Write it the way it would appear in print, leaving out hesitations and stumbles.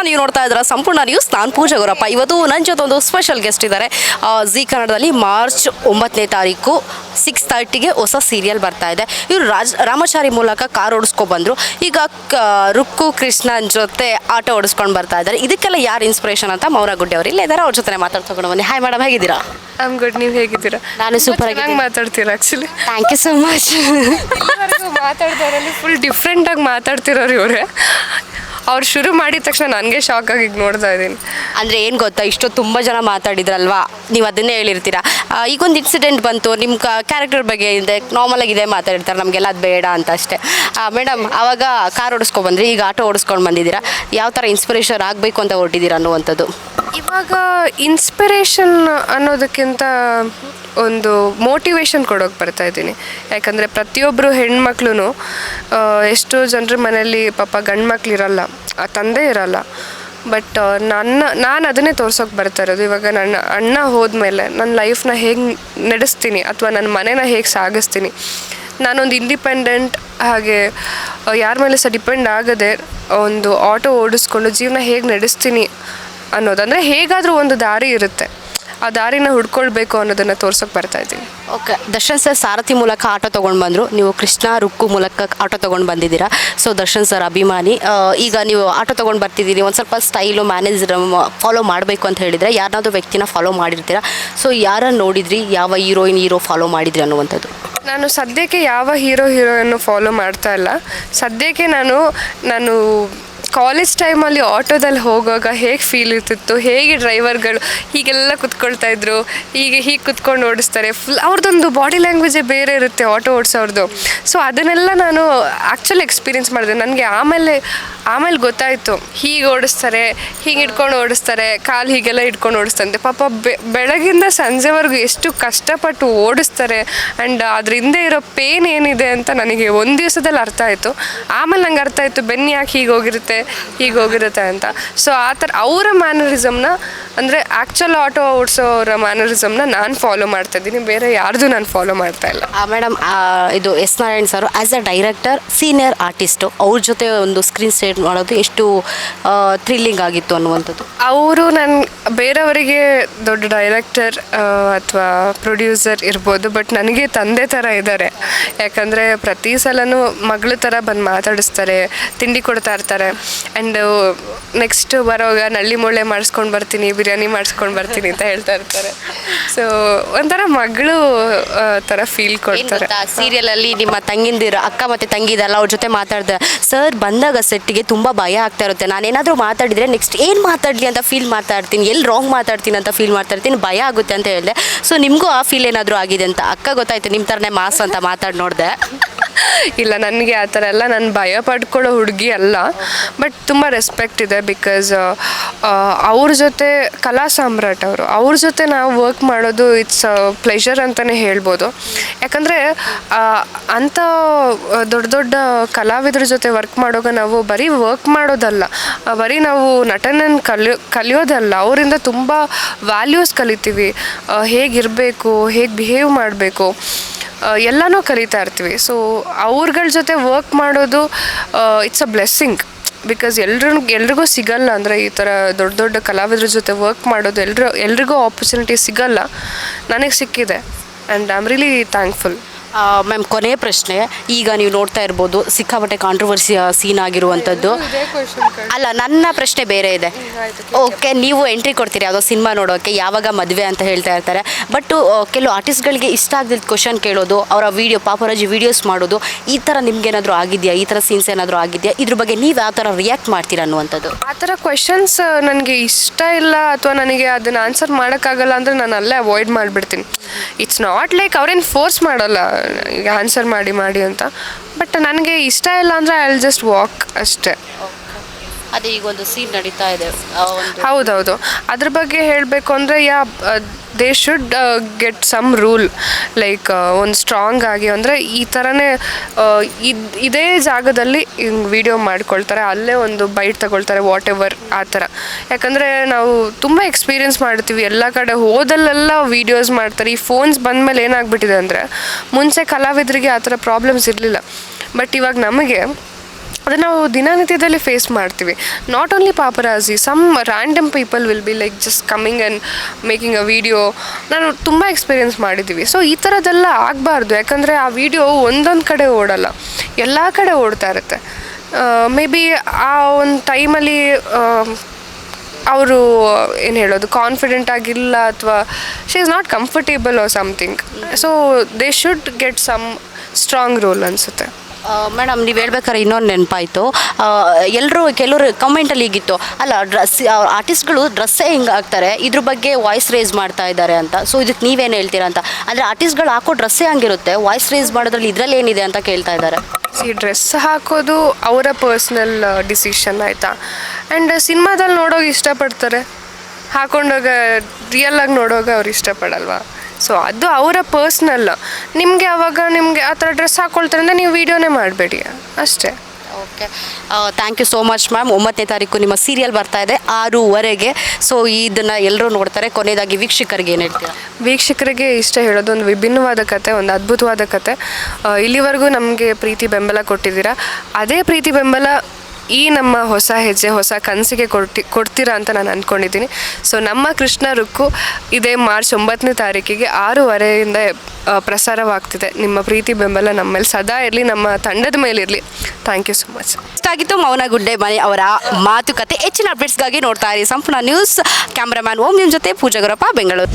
ನೀವು ನೋಡ್ತಾ ಇದ್ದೀರಾ ಸಂಪೂರ್ಣ ನ್ಯೂಸ್. ನಾನು ಪೂಜಾ ಗುರಪ್ಪ. ಇವತ್ತು ನನ್ನ ಜೊತೆ ಒಂದು ಸ್ಪೆಷಲ್ ಗೆಸ್ಟ್ ಇದ್ದಾರೆ. ಜಿ ಕನ್ನಡದಲ್ಲಿ ಮಾರ್ಚ್ 9ನೇ ತಾರೀಕು 6:30ಗೆ ಹೊಸ ಸೀರಿಯಲ್ ಬರ್ತಾ ಇದೆ. ಇವರು ರಾಮಾಚಾರಿ ಮೂಲಕ ಕಾರ್ ಓಡಿಸ್ಕೊಬಂದರು. ಈಗ ರುಕ್ಕು ಕೃಷ್ಣನ್ ಜೊತೆ ಆಟೋ ಓಡಿಸ್ಕೊಂಡು ಬರ್ತಾ ಇದ್ದಾರೆ. ಇದಕ್ಕೆಲ್ಲ ಯಾರು ಇನ್ಸ್ಪಿರೇಷನ್ ಅಂತ ಮೌನ ಗುಡ್ಡೆ ಅವರು ಇಲ್ಲೇ ಇದ್ದಾರೆ. ಅವ್ರ ಜೊತೆ ಮಾತಾಡ್ಕೊಂಡು ಬನ್ನಿ. ಹಾಯ್ ಮೇಡಮ್, ಹೇಗಿದ್ದೀರಾ? I am good. ನೀವು ಹೇಗಿದ್ದೀರಾ? ನಾನು ಸೂಪರ್ ಆಗಿ ಮಾತಾಡ್ತೀರಾ. Actually thank you so much. ಮಾತಾಡ್ದವರಲ್ಲಿ ಫುಲ್ ಡಿಫ್ರೆಂಟಾಗಿ ಮಾತಾಡ್ತಿರೋರು ಇವರೇ. ಅವ್ರು ಶುರು ಮಾಡಿದ ತಕ್ಷಣ ನನಗೆ ಶಾಕ್ ಆಗಿ ಈಗ ನೋಡ್ತಾ ಇದ್ದೀನಿ. ಅಂದರೆ ಏನು ಗೊತ್ತಾ, ಇಷ್ಟು ತುಂಬ ಜನ ಮಾತಾಡಿದ್ರಲ್ವಾ, ನೀವು ಅದನ್ನೇ ಹೇಳಿರ್ತೀರಾ. ಈಗೊಂದು ಇನ್ಸಿಡೆಂಟ್ ಬಂತು, ನಿಮ್ಮ ಕ್ಯಾರೆಕ್ಟರ್ ಬಗ್ಗೆ ಇದೆ, ನಾರ್ಮಲ್ ಆಗಿದೆ ಮಾತಾಡಿರ್ತಾರೆ, ನಮಗೆಲ್ಲ ಅದು ಬೇಡ ಅಂತ ಅಷ್ಟೇ. ಮೇಡಮ್, ಆವಾಗ ಕಾರ್ ಓಡಿಸ್ಕೊಬಂದ್ರಿ, ಈಗ ಆಟೋ ಓಡಿಸ್ಕೊಂಡು ಬಂದಿದ್ದೀರಾ. ಯಾವ ಥರ ಇನ್ಸ್ಪಿರೇಷನ್ ಆಗಬೇಕು ಅಂತ ಹೊರಟಿದ್ದೀರಾ ಅನ್ನುವಂಥದ್ದು? ಇವಾಗ ಇನ್ಸ್ಪಿರೇಷನ್ ಅನ್ನೋದಕ್ಕಿಂತ ಒಂದು ಮೋಟಿವೇಶನ್ ಕೊಡೋಕೆ ಬರ್ತಾ ಇದ್ದೀನಿ. ಯಾಕಂದರೆ ಪ್ರತಿಯೊಬ್ಬರು ಹೆಣ್ಮಕ್ಳು ಎಷ್ಟೋ ಜನರ ಮನೆಯಲ್ಲಿ ಪಾಪ ಗಂಡು ಮಕ್ಳು ಇರಲ್ಲ, ತಂದೆ ಇರಲ್ಲ. ಬಟ್ ನಾನು ಅದನ್ನೇ ತೋರ್ಸೋಕೆ ಬರ್ತಾ ಇರೋದು. ಇವಾಗ ನನ್ನ ಅಣ್ಣ ಹೋದ್ಮೇಲೆ ನನ್ನ ಲೈಫ್ನ ಹೇಗೆ ನಡೆಸ್ತೀನಿ ಅಥವಾ ನನ್ನ ಮನೇನ ಹೇಗೆ ಸಾಗಿಸ್ತೀನಿ, ನಾನೊಂದು ಇಂಡಿಪೆಂಡೆಂಟ್ ಹಾಗೆ ಯಾರ ಮೇಲೆ ಸಹ ಡಿಪೆಂಡ್ ಆಗದೆ ಒಂದು ಆಟೋ ಓಡಿಸ್ಕೊಂಡು ಜೀವನ ಹೇಗೆ ನಡೆಸ್ತೀನಿ ಅನ್ನೋದಂದರೆ ಹೇಗಾದರೂ ಒಂದು ದಾರಿ ಇರುತ್ತೆ, ಆ ದಾರಿನ ಹುಡ್ಕೊಳ್ಬೇಕು ಅನ್ನೋದನ್ನು ತೋರ್ಸೋಕೆ ಬರ್ತಾ ಇದ್ದೀನಿ. ಓಕೆ, ದರ್ಶನ್ ಸರ್ ಸಾರಥಿ ಮೂಲಕ ಆಟೋ ತೊಗೊಂಡು ಬಂದರು, ನೀವು ಕೃಷ್ಣ ರುಕ್ಕು ಮೂಲಕ ಆಟೋ ತೊಗೊಂಡು ಬಂದಿದ್ದೀರಾ. ಸೊ ದರ್ಶನ್ ಸರ್ ಅಭಿಮಾನಿ. ಈಗ ನೀವು ಆಟೋ ತೊಗೊಂಡು ಬರ್ತಿದ್ದೀರಿ, ಒಂದು ಸ್ವಲ್ಪ ಸ್ಟೈಲು ಮ್ಯಾನೇಜರ್ ಫಾಲೋ ಮಾಡಬೇಕು ಅಂತ ಹೇಳಿದರೆ ಯಾರನ್ನಾದ್ರೂ ವ್ಯಕ್ತಿನ ಫಾಲೋ ಮಾಡಿರ್ತೀರಾ. ಸೊ ಯಾರನ್ನು ನೋಡಿದ್ರಿ, ಯಾವ ಹೀರೋ ಫಾಲೋ ಮಾಡಿದ್ರಿ ಅನ್ನುವಂಥದ್ದು? ನಾನು ಸದ್ಯಕ್ಕೆ ಯಾವ ಹೀರೋಯನ್ನು ಫಾಲೋ ಮಾಡ್ತಾ ಇಲ್ಲ. ಸದ್ಯಕ್ಕೆ ನಾನು ಕಾಲೇಜ್ ಟೈಮಲ್ಲಿ ಆಟೋದಲ್ಲಿ ಹೋಗುವಾಗ ಹೇಗೆ ಫೀಲ್ ಇರ್ತಿತ್ತು, ಹೇಗೆ ಡ್ರೈವರ್ಗಳು ಹೀಗೆಲ್ಲ ಕುತ್ಕೊಳ್ತಾಯಿದ್ರು, ಹೀಗೆ ಕುತ್ಕೊಂಡು ಓಡಿಸ್ತಾರೆ, ಫುಲ್ ಅವ್ರದ್ದೊಂದು ಬಾಡಿ ಲ್ಯಾಂಗ್ವೇಜೇ ಬೇರೆ ಇರುತ್ತೆ ಆಟೋ ಓಡಿಸೋರ್ದು. ಸೊ ಅದನ್ನೆಲ್ಲ ನಾನು ಆ್ಯಕ್ಚುಲಿ ಎಕ್ಸ್ಪೀರಿಯೆನ್ಸ್ ಮಾಡಿದೆ. ನನಗೆ ಆಮೇಲೆ ಗೊತ್ತಾಯಿತು, ಹೀಗೆ ಓಡಿಸ್ತಾರೆ, ಹೀಗೆ ಇಟ್ಕೊಂಡು ಓಡಿಸ್ತಾರೆ, ಕಾಲು ಹೀಗೆಲ್ಲ ಇಟ್ಕೊಂಡು ಓಡಿಸ್ತಂತೆ. ಪಾಪ ಬೆಳಗಿಂದ ಸಂಜೆವರೆಗೂ ಎಷ್ಟು ಕಷ್ಟಪಟ್ಟು ಓಡಿಸ್ತಾರೆ ಆ್ಯಂಡ್ ಅದ್ರ ಹಿಂದೆ ಇರೋ ಪೇನ್ ಏನಿದೆ ಅಂತ ನನಗೆ ಒಂದು ದಿವಸದಲ್ಲಿ ಅರ್ಥ ಆಯಿತು. ಆಮೇಲೆ ನಂಗೆ ಅರ್ಥ ಆಯಿತು, ಬೆನ್ನು ಯಾಕೆ ಹೀಗೆ ಹೋಗಿರುತ್ತೆ ಅಂತ. ಸೊ ಆ ಥರ ಅವರ ಮ್ಯಾನರಿಸಮ್ನ, ಅಂದರೆ ಆ್ಯಕ್ಚುಲ್ ಆಟೋ ಓಡಿಸೋರ ಮ್ಯಾನರಿಸಮ್ನ ನಾನು ಫಾಲೋ ಮಾಡ್ತಾ ಇದ್ದೀನಿ, ಬೇರೆ ಯಾರ್ದು ನಾನು ಫಾಲೋ ಮಾಡ್ತಾ ಇಲ್ಲ. ಮೇಡಮ್, ಇದು S Narayan sir as a director, senior artist, ಅವ್ರ ಜೊತೆ ಒಂದು ಸ್ಕ್ರೀನ್ ಶೇರ್ ಮಾಡೋದು ಎಷ್ಟು ಥ್ರಿಲ್ಲಿಂಗ್ ಆಗಿತ್ತು ಅನ್ನುವಂಥದ್ದು? ಅವರು ಬೇರೆಯವರಿಗೆ ದೊಡ್ಡ ಡೈರೆಕ್ಟರ್ ಅಥವಾ ಪ್ರೊಡ್ಯೂಸರ್ ಇರ್ಬೋದು, ಬಟ್ ನನಗೆ ತಂದೆ ಥರ ಇದ್ದಾರೆ. ಯಾಕಂದರೆ ಪ್ರತಿ ಸಲನೂ ಮಗಳ ಥರ ಬಂದು ಮಾತಾಡಿಸ್ತಾರೆ, ತಿಂಡಿ ಕೊಡ್ತಾ ಇರ್ತಾರೆ. ಆ್ಯಂಡ್ ನೆಕ್ಸ್ಟ್ ಬರೋವಾಗ ನಳ್ಳಿ ಮೊಳ್ಳೆ ಮಾಡಿಸ್ಕೊಂಡು ಬರ್ತೀನಿ, ಬಿರಿಯಾನಿ ಮಾಡಿಸ್ಕೊಂಡು ಬರ್ತೀನಿ ಅಂತ ಹೇಳ್ತಾ ಇರ್ತಾರೆ. ಸೊ ಒಂಥರ ಮಗಳು ಥರ ಫೀಲ್ ಕೊಡ್ತಾರೆ. ಸೀರಿಯಲಲ್ಲಿ ನಿಮ್ಮ ತಂಗಿಂದಿರು ಅಕ್ಕ ಮತ್ತು ತಂಗಿದಲ್ಲ, ಅವ್ರ ಜೊತೆ ಮಾತಾಡಿದೆ. ಸರ್ ಬಂದಾಗ ಸೆಟ್ಟಿಗೆ ತುಂಬ ಭಯ ಆಗ್ತಾ ಇರುತ್ತೆ, ನಾನೇನಾದರೂ ಮಾತಾಡಿದರೆ ನೆಕ್ಸ್ಟ್ ಏನು ಮಾತಾಡಲಿ ಅಂತ ಫೀಲ್ ಮಾಡ್ತಾ ಇರ್ತೀನಿ, ಎಲ್ಲಿ ರಾಂಗ್ ಮಾತಾಡ್ತೀನಿ ಅಂತ ಫೀಲ್ ಮಾಡ್ತಾ ಇರ್ತೀನಿ, ಭಯ ಆಗುತ್ತೆ ಅಂತ ಹೇಳಿದೆ. ಸೊ ನಿಮಗೂ ಆ ಫೀಲ್ ಏನಾದರೂ ಆಗಿದೆ ಅಂತ? ಅಕ್ಕ ಗೊತ್ತಾಯ್ತು ನಿಮ್ಮ ಥರನೇ ಮಾಸ್ ಅಂತ ಮಾತಾಡಿ ನೋಡಿದೆ. ಇಲ್ಲ, ನನಗೆ ಆ ಥರ ಎಲ್ಲ ನಾನು ಭಯ ಪಡ್ಕೊಳ್ಳೋ ಹುಡುಗಿ ಅಲ್ಲ. ಬಟ್ ತುಂಬ ರೆಸ್ಪೆಕ್ಟ್ ಇದೆ. ಬಿಕಾಸ್ ಅವ್ರ ಜೊತೆ ಕಲಾ ಸಾಮ್ರಾಟ್ ಅವ್ರ ಜೊತೆ ನಾವು ವರ್ಕ್ ಮಾಡೋದು ಇಟ್ಸ್ ಪ್ಲೆಷರ್ ಅಂತಲೇ ಹೇಳ್ಬೋದು. ಯಾಕಂದರೆ ಅಂಥ ದೊಡ್ಡ ಕಲಾವಿದ್ರ ಜೊತೆ ವರ್ಕ್ ಮಾಡುವಾಗ ನಾವು ಬರೀ ವರ್ಕ್ ಮಾಡೋದಲ್ಲ, ಬರೀ ನಾವು ನಟನೆಯನ್ನು ಕಲಿಯೋದಲ್ಲ, ಅವರಿಂದ ತುಂಬ ವ್ಯಾಲ್ಯೂಸ್ ಕಲಿತೀವಿ. ಹೇಗಿರಬೇಕು, ಹೇಗೆ ಬಿಹೇವ್ ಮಾಡಬೇಕು, ಎಲ್ಲನೂ ಕಲಿತಾ ಇರ್ತೀವಿ. ಸೊ ಅವ್ರಗಳ ಜೊತೆ ವರ್ಕ್ ಮಾಡೋದು ಇಟ್ಸ್ ಅ ಬ್ಲೆಸ್ಸಿಂಗ್. ಬಿಕಾಸ್ ಎಲ್ರಿಗೂ ಸಿಗಲ್ಲ. ಅಂದರೆ ಈ ಥರ ದೊಡ್ಡ ಕಲಾವಿದ್ರ ಜೊತೆ ವರ್ಕ್ ಮಾಡೋದು ಎಲ್ರಿಗೂ ಆಪರ್ಚುನಿಟಿ ಸಿಗಲ್ಲ. ನನಗೆ ಸಿಕ್ಕಿದೆ and I am really thankful. Ma'am, ಕೊನೆಯ ಪ್ರಶ್ನೆ. ಈಗ ನೀವು ನೋಡ್ತಾ ಇರ್ಬೋದು, ಸಿಕ್ಕಾಪಟ್ಟೆ ಕಾಂಟ್ರವರ್ಸಿ ಸೀನ್ ಆಗಿರುವಂಥದ್ದು. ಅಲ್ಲ, ನನ್ನ ಪ್ರಶ್ನೆ ಬೇರೆ ಇದೆ. ಓಕೆ, ನೀವು ಎಂಟ್ರಿ ಕೊಡ್ತೀರಿ ಯಾವುದೋ ಸಿನಿಮಾ ನೋಡೋಕ್ಕೆ, ಯಾವಾಗ ಮದುವೆ ಅಂತ ಹೇಳ್ತಾ ಇರ್ತಾರೆ. ಬಟ್ ಕೆಲವು ಆರ್ಟಿಸ್ಟ್ಗಳಿಗೆ ಇಷ್ಟ ಆಗದಿದ್ದ ಕ್ವಶನ್ ಕೇಳೋದು, ಅವರ ಪಾಪರಾಜಿ ವೀಡಿಯೋಸ್ ಮಾಡೋದು, ಈ ಥರ ನಿಮ್ಗೇನಾದರೂ ಆಗಿದೆಯಾ? ಈ ಥರ ಸೀನ್ಸ್ ಏನಾದರೂ ಆಗಿದೆಯಾ? ಇದ್ರ ಬಗ್ಗೆ ನೀವು ಯಾವ ಥರ ರಿಯಾಕ್ಟ್ ಮಾಡ್ತೀರಾ ಅನ್ನುವಂಥದ್ದು? ಆ ಥರ ಕ್ವೆಶನ್ಸ್ ನನಗೆ ಇಷ್ಟ ಇಲ್ಲ ಅಥವಾ ನನಗೆ ಅದನ್ನು ಆನ್ಸರ್ ಮಾಡೋಕ್ಕಾಗಲ್ಲ ಅಂದರೆ ನಾನು ಅಲ್ಲೇ ಅವಾಯ್ಡ್ ಮಾಡಿಬಿಡ್ತೀನಿ. ಇಟ್ಸ್ ನಾಟ್ ಲೈಕ್ ಅವ್ರೇನು ಫೋರ್ಸ್ ಮಾಡೋಲ್ಲ ಆನ್ಸರ್ ಮಾಡಿ ಅಂತ. ಬಟ್ ನನಗೆ ಇಷ್ಟ ಇಲ್ಲ ಅಂದರೆ ಐ ವಿಲ್ ಜಸ್ಟ್ ವಾಕ್ ಅಷ್ಟೇ. ಅದೇ ಈಗ ಒಂದು ಸೀನ್ ನಡೀತಾ ಇದೆ. ಹೌದೌದು, ಅದ್ರ ಬಗ್ಗೆ ಹೇಳಬೇಕು ಅಂದರೆ they should get some rule. Like ಒಂದು ಸ್ಟ್ರಾಂಗ್ ಆಗಿ, ಅಂದರೆ ಈ ಥರನೇ ಇದೇ ಜಾಗದಲ್ಲಿ ಹಿಂಗೆ ವಿಡಿಯೋ ಮಾಡ್ಕೊಳ್ತಾರೆ, ಅಲ್ಲೇ ಒಂದು ಬೈಟ್ ತಗೊಳ್ತಾರೆ, ವಾಟ್ ಎವರ್ ಆ ಥರ. ಯಾಕಂದರೆ ನಾವು ತುಂಬ ಎಕ್ಸ್ಪೀರಿಯೆನ್ಸ್ ಮಾಡ್ತೀವಿ, ಎಲ್ಲ ಕಡೆ ಹೋದಲ್ಲೆಲ್ಲ ವೀಡಿಯೋಸ್ ಮಾಡ್ತಾರೆ. ಈ ಫೋನ್ಸ್ ಬಂದಮೇಲೆ ಏನಾಗ್ಬಿಟ್ಟಿದೆ ಅಂದರೆ, ಮುಂಚೆ ಕಲಾವಿದರಿಗೆ ಆ ಥರ ಪ್ರಾಬ್ಲಮ್ಸ್ ಇರಲಿಲ್ಲ. ಬಟ್ ಇವಾಗ ನಮಗೆ ಅದನ್ನು ನಾವು ದಿನನಿತ್ಯದಲ್ಲಿ ಫೇಸ್ ಮಾಡ್ತೀವಿ. Not only paparazzi, some random people will be like just coming and making a video. ನಾನು ತುಂಬ ಎಕ್ಸ್ಪೀರಿಯೆನ್ಸ್ ಮಾಡಿದ್ದೀವಿ. ಸೊ ಈ ಥರದ್ದೆಲ್ಲ ಆಗಬಾರ್ದು. ಯಾಕಂದರೆ ಆ ವಿಡಿಯೋ ಒಂದೊಂದು ಕಡೆ ಓಡಲ್ಲ, ಎಲ್ಲ ಕಡೆ ಓಡ್ತಾ ಇರುತ್ತೆ. ಮೇ ಬಿ ಆ ಒಂದು ಟೈಮಲ್ಲಿ ಅವರು ಏನು ಹೇಳೋದು, ಕಾನ್ಫಿಡೆಂಟ್ ಆಗಿಲ್ಲ, ಅಥವಾ she is not comfortable or something. So they should get some strong role ಅನಿಸುತ್ತೆ. ಮೇಡಮ್ ನೀವು ಹೇಳ್ಬೇಕಾದ್ರೆ ಇನ್ನೊಂದು ನೆನಪಾಯಿತು. ಕೆಲವರು ಕಮೆಂಟಲ್ಲಿ ಹೀಗಿತ್ತು, ಅಲ್ಲ ಆರ್ಟಿಸ್ಟ್ಗಳು ಡ್ರೆಸ್ಸೇ ಹಿಂಗೆ ಹಾಕ್ತಾರೆ, ಇದ್ರ ಬಗ್ಗೆ ವಾಯ್ಸ್ ರೇಸ್ ಮಾಡ್ತಾ ಇದ್ದಾರೆ ಅಂತ. ಸೊ ಇದಕ್ಕೆ ನೀವೇನು ಹೇಳ್ತೀರಾ ಅಂತ. ಅಂದರೆ ಆರ್ಟಿಸ್ಟ್ಗಳು ಹಾಕೋ ಡ್ರೆಸ್ಸೇ ಹಂಗಿರುತ್ತೆ, ವಾಯ್ಸ್ ರೇಸ್ ಮಾಡೋದ್ರಲ್ಲಿ ಇದರಲ್ಲಿ ಏನಿದೆ ಅಂತ ಕೇಳ್ತಾ ಇದ್ದಾರೆ. ಡ್ರೆಸ್ ಹಾಕೋದು ಅವರ ಪರ್ಸ್ನಲ್ ಡಿಸಿಷನ್, ಆಯಿತಾ. ಆ್ಯಂಡ್ ಸಿನಿಮಾದಲ್ಲಿ ನೋಡೋಕೆ ಇಷ್ಟಪಡ್ತಾರೆ, ಹಾಕೊಂಡೋಗ ರಿಯಲಾಗಿ ನೋಡೋಕೆ ಅವ್ರು ಇಷ್ಟಪಡಲ್ವಾ. ಸೊ ಅದು ಅವರ ಪರ್ಸ್ನಲ್. ನಿಮಗೆ ಅವಾಗ ನಿಮಗೆ ಆ ಥರ ಡ್ರೆಸ್ ಹಾಕ್ಕೊಳ್ತಾರೆ ಅಂದರೆ ನೀವು ವೀಡಿಯೋನೇ ಮಾಡಬೇಡಿ ಅಷ್ಟೇ. Okay, thank you so much ma'am. 9ನೇ ತಾರೀಕು ನಿಮ್ಮ ಸೀರಿಯಲ್ ಬರ್ತಾ ಇದೆ 6:00 ಸೊ ಇದನ್ನು ಎಲ್ಲರೂ ನೋಡ್ತಾರೆ. ಕೊನೆಯದಾಗಿ ವೀಕ್ಷಕರಿಗೆ ಏನು ಹೇಳ್ತೀರಾ? ವೀಕ್ಷಕರಿಗೆ ಇಷ್ಟ ಹೇಳೋದು, ಒಂದು ವಿಭಿನ್ನವಾದ ಕತೆ, ಒಂದು ಅದ್ಭುತವಾದ ಕತೆ. ಇಲ್ಲಿವರೆಗೂ ನಮಗೆ ಪ್ರೀತಿ ಬೆಂಬಲ ಕೊಟ್ಟಿದ್ದೀರಾ, ಅದೇ ಪ್ರೀತಿ ಬೆಂಬಲ ಈ ನಮ್ಮ ಹೊಸ ಹೆಜ್ಜೆ, ಹೊಸ ಕನಸಿಗೆ ಕೊಡ್ತೀರಾ ಅಂತ ನಾನು ಅಂದ್ಕೊಂಡಿದ್ದೀನಿ. ಸೊ ನಮ್ಮ ಕೃಷ್ಣ ರುಕ್ಕು ಇದೇ ಮಾರ್ಚ್ 9ನೇ ತಾರೀಕಿಗೆ 6:30 ಪ್ರಸಾರವಾಗ್ತಿದೆ. ನಿಮ್ಮ ಪ್ರೀತಿ ಬೆಂಬಲ ನಮ್ಮ ಮೇಲೆ ಸದಾ ಇರಲಿ, ನಮ್ಮ ತಂಡದ ಮೇಲೆ ಇರಲಿ. Thank you so much. ಇಷ್ಟಾಗಿತ್ತು ಮೌನ ಗುಡ್ಡೆ ಮನೆ ಅವರ ಮಾತುಕತೆ. ಹೆಚ್ಚಿನ ಅಪ್ಡೇಟ್ಸ್ಗಾಗಿ ನೋಡ್ತಾ ಇರಿ ಸಂಪೂರ್ಣ ನ್ಯೂಸ್. ಕ್ಯಾಮ್ರಾಮ್ಯಾನ್ ಓಂ ನಿಮ್ಮ ಜೊತೆ ಪೂಜಾ ಗುರಪ್ಪ, ಬೆಂಗಳೂರು.